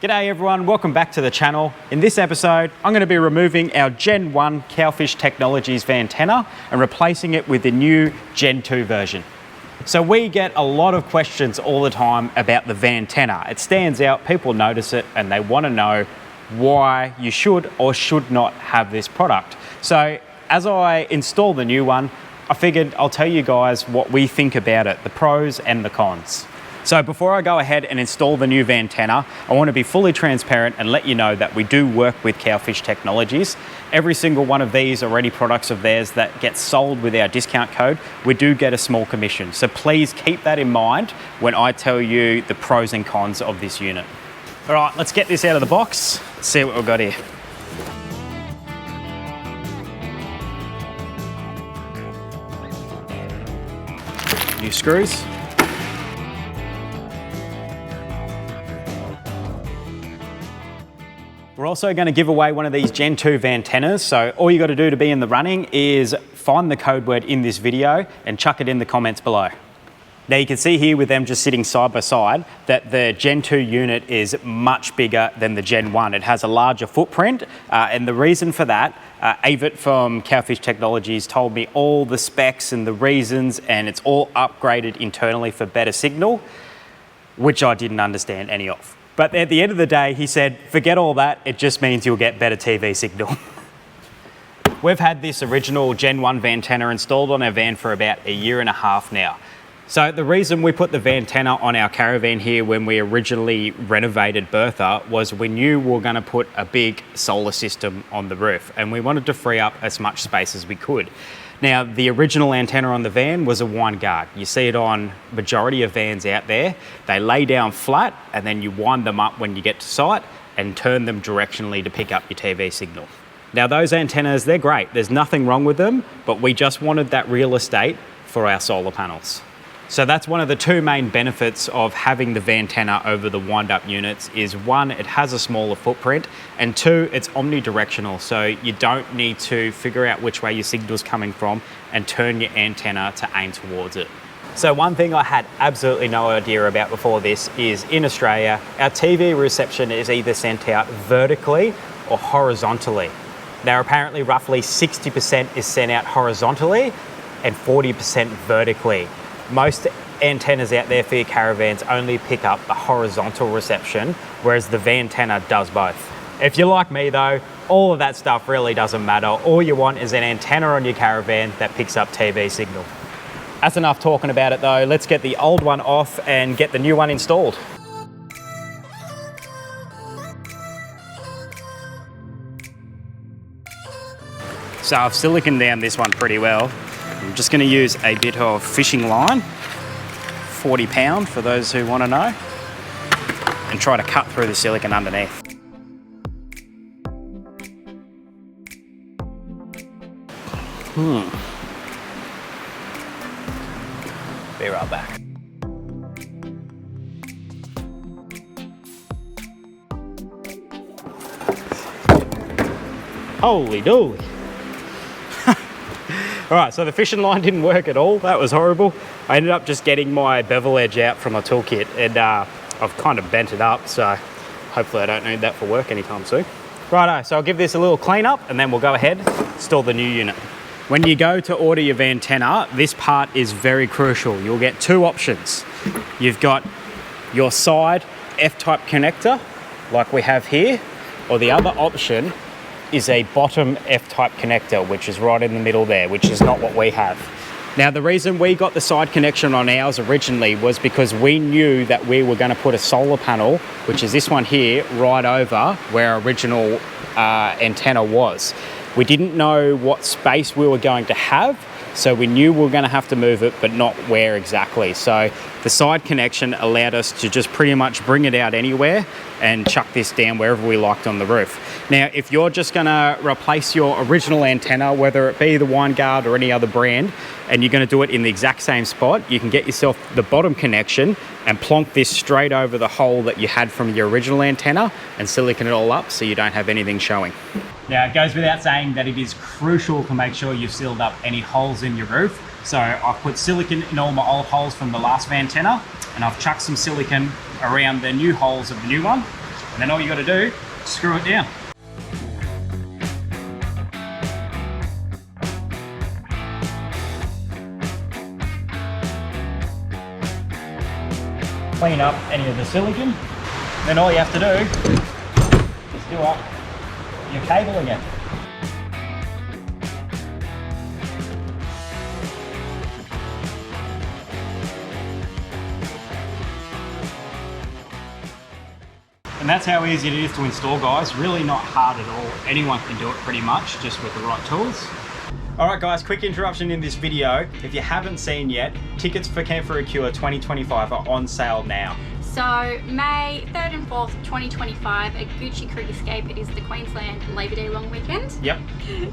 G'day everyone, welcome back to the channel. In this episode, I'm going to be removing our Gen 1 Cowfish Technologies Vantenna and replacing it with the new Gen 2 version. So we get a lot of questions all the time about the Vantena. It stands out, people notice it, and they want to know why you should or should not have this product. So as I install the new one, I figured I'll tell you guys what we think about it, the pros and the cons. So before I go ahead and install the new Vantena, I want to be fully transparent and let you know that we do work with Cowfish Technologies. Every single one of these or any products of theirs that gets sold with our discount code, we do get a small commission. So please keep that in mind when I tell you the pros and cons of this unit. All right, let's get this out of the box, see what we've got here. New screws. We're also going to give away one of these Gen 2 Vantennas, so all you got to do to be in the running is find the code word in this video and chuck it in the comments below. Now you can see here with them just sitting side by side that the Gen 2 unit is much bigger than the Gen 1. It has a larger footprint, and the reason for that, Apricate from Cowfish Technologies told me all the specs and the reasons, and it's all upgraded internally for better signal, which I didn't understand any of. But at the end of the day, he said, forget all that, it just means you'll get better TV signal. We've had this original Gen 1 Vantena installed on our van for about a year and a half now. So the reason we put the Vantena on our caravan here when we originally renovated Bertha was we knew we were going to put a big solar system on the roof and we wanted to free up as much space as we could. Now, the original antenna on the van was a wind guard. You see it on majority of vans out there. They lay down flat and then you wind them up when you get to site and turn them directionally to pick up your TV signal. Now, those antennas, they're great. There's nothing wrong with them, but we just wanted that real estate for our solar panels. So that's one of the two main benefits of having the Vantena over the wind-up units is one, it has a smaller footprint, and two, it's omnidirectional, so you don't need to figure out which way your signal's coming from and turn your antenna to aim towards it. So one thing I had absolutely no idea about before this is in Australia, our TV reception is either sent out vertically or horizontally. Now apparently roughly 60% is sent out horizontally and 40% vertically. Most antennas out there for your caravans only pick up the horizontal reception, whereas the Vantena does both. If you're like me though, all of that stuff really doesn't matter. All you want is an antenna on your caravan that picks up TV signal. That's enough talking about it though. Let's get the old one off and get the new one installed. So I've siliconed down this one pretty well. I'm just going to use a bit of fishing line, 40 pound for those who want to know, and try to cut through the silicone underneath. Be right back. Holy dooly. All right, so the fishing line didn't work at all. That was horrible. I ended up just getting my bevel edge out from my toolkit and I've kind of bent it up, so hopefully I don't need that for work anytime soon. Righto, so I'll give this a little clean up and then we'll go ahead, install the new unit. When you go to order your Vantena, this part is very crucial. You'll get two options. You've got your side F-type connector, like we have here, or the other option is a bottom F-type connector, which is right in the middle there, which is not what we have. Now, the reason we got the side connection on ours originally was because we knew that we were going to put a solar panel, which is this one here, right over where our original antenna was. We didn't know what space we were going to have, so we knew we were going to have to move it, but not where exactly. So the side connection allowed us to just pretty much bring it out anywhere and chuck this down wherever we liked on the roof. Now, if you're just going to replace your original antenna, whether it be the wind guard or any other brand, and you're going to do it in the exact same spot, you can get yourself the bottom connection and plonk this straight over the hole that you had from your original antenna and silicone it all up so you don't have anything showing. Now, it goes without saying that it is crucial to make sure you've sealed up any holes in your roof. So I've put silicone in all my old holes from the last Vantena, and I've chucked some silicone around the new holes of the new one. And then all you got to do is screw it down. Clean up any of the silicone. Then all you have to do is do up your cable again. And that's how easy it is to install, guys. Really not hard at all. Anyone can do it pretty much, just with the right tools. All right, guys, quick interruption in this video. If you haven't seen yet, tickets for Camp for a Cure 2025 are on sale now. So May 3rd and 4th, 2025 at Gucci Creek Escape. It is the Queensland Labor Day long weekend. Yep.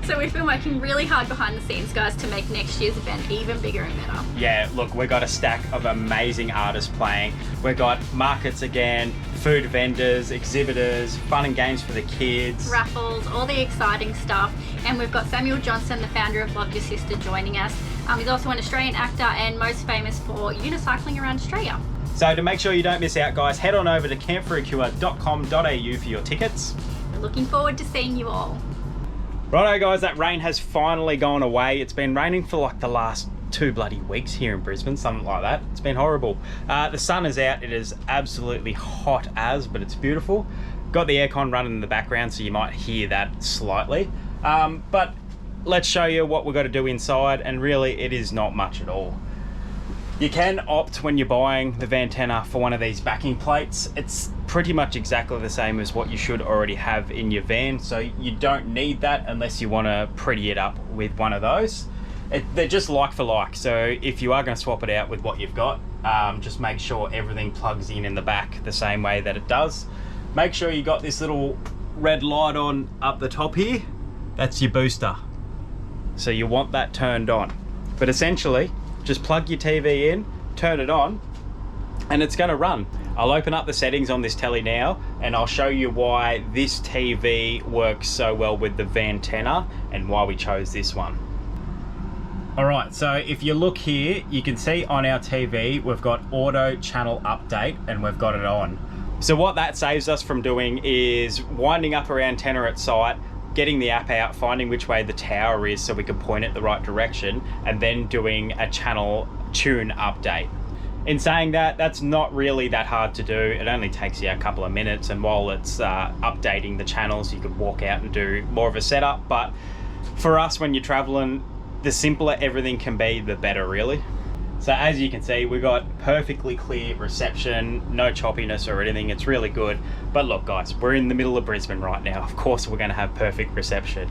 So we've been working really hard behind the scenes, guys, to make next year's event even bigger and better. Yeah, look, we've got a stack of amazing artists playing. We've got markets again, food vendors, exhibitors, fun and games for the kids. Raffles, all the exciting stuff. And we've got Samuel Johnson, the founder of Love Your Sister, joining us. He's also an Australian actor and most famous for unicycling around Australia. So to make sure you don't miss out, guys, head on over to campforacure.com.au for your tickets. We're looking forward to seeing you all. Righto, guys, that rain has finally gone away. It's been raining for like the last 2 bloody weeks here in Brisbane, something like that. It's been horrible. The sun is out. It is absolutely hot as, but it's beautiful. Got the aircon running in the background, so you might hear that slightly. But let's show you what we've got to do inside, and really it is not much at all. You can opt when you're buying the Vantena for one of these backing plates. It's pretty much exactly the same as what you should already have in your van, so you don't need that unless you want to pretty it up with one of those. They're just like for like, so if you are going to swap it out with what you've got, just make sure everything plugs in the back the same way that it does. Make sure you got this little red light on up the top here. That's your booster, so you want that turned on. But essentially, just plug your TV in, turn it on, and it's going to run. I'll open up the settings on this telly now, and I'll show you why this TV works so well with the Vantena and why we chose this one. All right, so if you look here, you can see on our TV, we've got auto channel update and we've got it on. So what that saves us from doing is winding up our antenna at site, getting the app out, finding which way the tower is so we can point it the right direction, and then doing a channel tune update. In saying that, that's not really that hard to do. It only takes you a couple of minutes, and while it's updating the channels, you could walk out and do more of a setup. But for us, when you're traveling, the simpler everything can be, the better, really. So as you can see, we've got perfectly clear reception, no choppiness or anything. It's really good. But look, guys, we're in the middle of Brisbane right now. Of course, we're going to have perfect reception.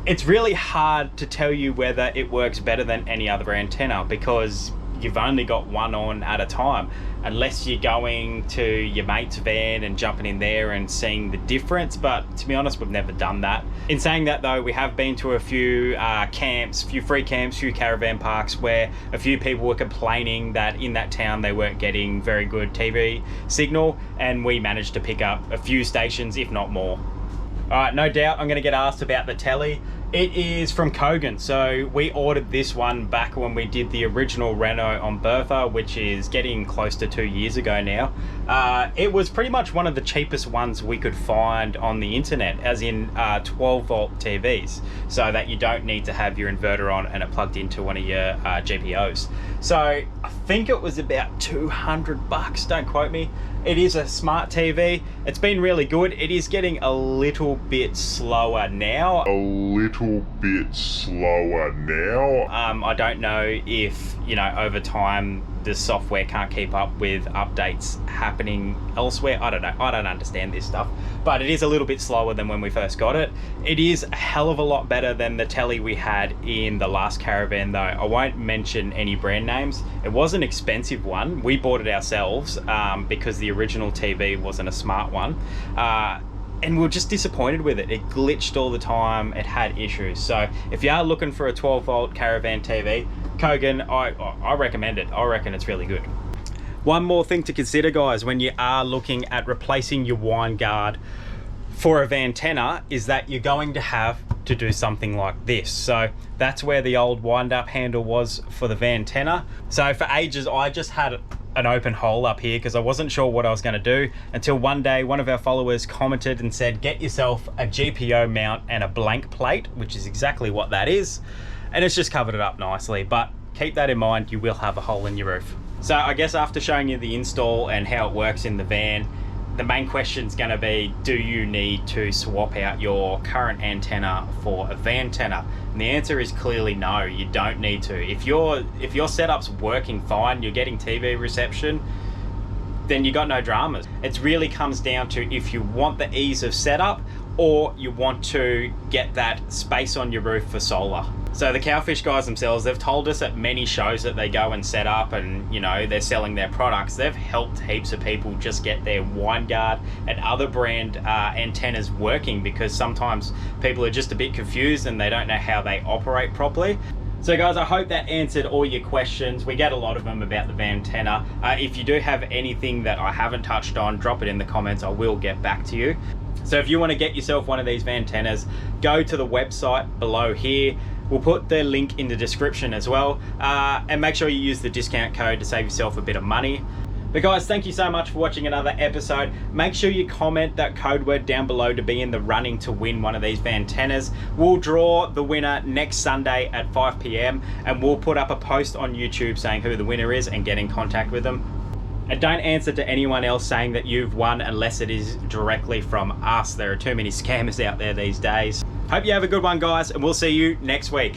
It's really hard to tell you whether it works better than any other antenna because you've only got one on at a time, unless you're going to your mate's van and jumping in there and seeing the difference. But to be honest, we've never done that. In saying that though, we have been to a few camps, few free camps, few caravan parks where a few people were complaining that in that town they weren't getting very good TV signal, and we managed to pick up a few stations, if not more. All right, no doubt I'm going to get asked about the telly. It is from Kogan, so we ordered this one back when we did the original reno on Bertha, which is getting close to 2 years ago now. It was pretty much one of the cheapest ones we could find on the internet, as in 12 volt TVs, so that you don't need to have your inverter on and it plugged into one of your GPOs. So I think it was about 200 bucks, don't quote me. It is a smart TV. It's been really good. It is getting a little bit slower now. I don't know if, you know, over time the software can't keep up with updates happening elsewhere. I don't know. I don't understand this stuff. But it is a little bit slower than when we first got it. It is a hell of a lot better than the telly we had in the last caravan though. I won't mention any brand names. It was an expensive one. We bought it ourselves because the original TV wasn't a smart one. And we were just disappointed with it. It glitched all the time. It had issues. So if you are looking for a 12 volt caravan TV, Kogan, I recommend it. I reckon it's really good. One more thing to consider, guys, when you are looking at replacing your wind guard for a Vantena, is that you're going to have to do something like this. So that's where the old wind up handle was for the Vantena. So for ages, I just had an open hole up here because I wasn't sure what I was going to do until one day one of our followers commented and said, get yourself a GPO mount and a blank plate, which is exactly what that is. And it's just covered it up nicely, but keep that in mind, you will have a hole in your roof. So I guess after showing you the install and how it works in the van, the main question is going to be, do you need to swap out your current antenna for a Vantena? And the answer is clearly no, you don't need to. If your setup's working fine, you're getting TV reception, then you got no dramas. It really comes down to if you want the ease of setup or you want to get that space on your roof for solar. So the Cowfish guys themselves, they've told us at many shows that they go and set up and, you know, they're selling their products. They've helped heaps of people just get their Winegard and other brand antennas working, because sometimes people are just a bit confused and they don't know how they operate properly. So guys, I hope that answered all your questions. We get a lot of them about the Vantena. If you do have anything that I haven't touched on, drop it in the comments. I will get back to you. So if you want to get yourself one of these Vantenas, go to the website below here. We'll put the link in the description as well. And make sure you use the discount code to save yourself a bit of money. But guys, thank you so much for watching another episode. Make sure you comment that code word down below to be in the running to win one of these Vantenas. We'll draw the winner next Sunday at 5 p.m. and we'll put up a post on YouTube saying who the winner is and get in contact with them. And don't answer to anyone else saying that you've won unless it is directly from us. There are too many scammers out there these days. Hope you have a good one, guys, and we'll see you next week.